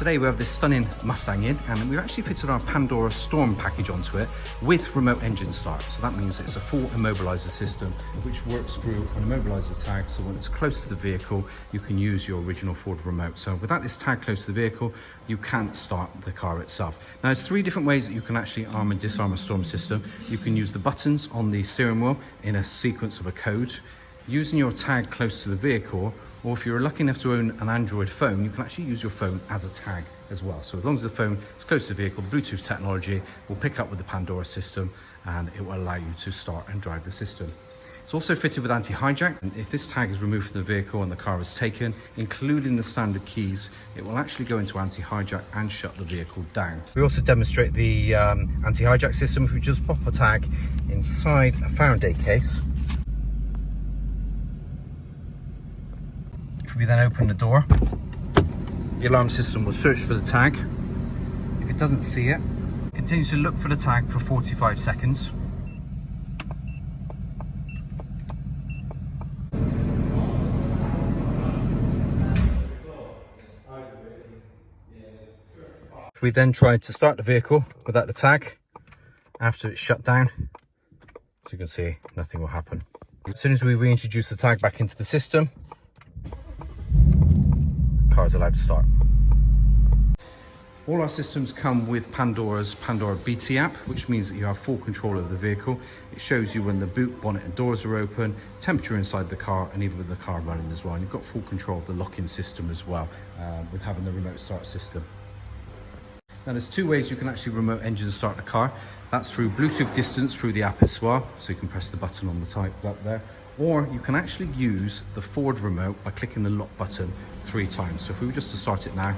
today we have this stunning Mustang in, and we've actually fitted our Pandora Storm package onto it with remote engine start. So that means it's a full Immobiliser system which works through an Immobiliser tag, so when it's close to the vehicle you can use your original Ford remote. So without this tag close to the vehicle you can't start the car itself. Now there's three different ways that you can actually arm and disarm a Storm system. You can use the buttons on the steering wheel in a sequence of a code, using your tag close to the vehicle, or if you're lucky enough to own an Android phone, you can actually use your phone as a tag as well. So as long as the phone is close to the vehicle, the Bluetooth technology will pick up with the Pandora system and it will allow you to start and drive the system. It's also fitted with anti-hijack, and if this tag is removed from the vehicle and the car is taken, including the standard keys, it will actually go into anti-hijack and shut the vehicle down. We also demonstrate the anti-hijack system if we just pop a tag inside a Faraday case. If we then open the door, the alarm system will search for the tag. If it doesn't see it, it continues to look for the tag for 45 seconds. If we then try to start the vehicle without the tag, after it's shut down, as you can see, nothing will happen. As soon as we reintroduce the tag back into the system, the car is allowed to start. All our systems come with Pandora's Pandora BT app, which means that you have full control of the vehicle. It shows you when the boot, bonnet and doors are open, temperature inside the car, and even with the car running as well. And you've got full control of the lock-in system as well, with having the remote start system. Now there's two ways you can actually remote engine start the car. That's through Bluetooth distance through the app as well, so you can press the button on the type up there, or you can actually use the Ford remote by clicking the lock button 3 times. So if we were just to start it now,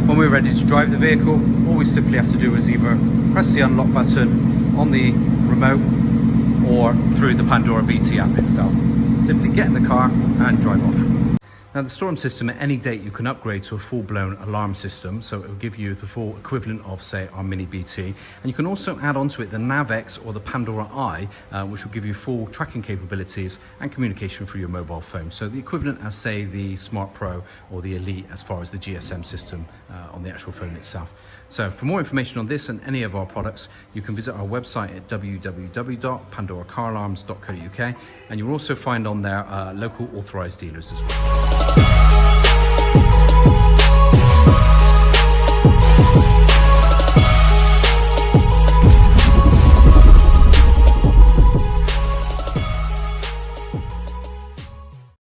when we're ready to drive the vehicle, all we simply have to do is either press the unlock button on the remote or through the Pandora BT app itself. Simply get in the car and drive off. Now the Storm system, at any date you can upgrade to a full-blown alarm system, so it will give you the full equivalent of, say, our Mini BT. And you can also add onto it the NavX or the Pandora Eye, which will give you full tracking capabilities and communication through your mobile phone. So the equivalent as, say, the Smart Pro or the Elite as far as the GSM system on the actual phone itself. So for more information on this and any of our products, you can visit our website at www.pandoracarlarms.co.uk, and you'll also find on there local authorised dealers as well.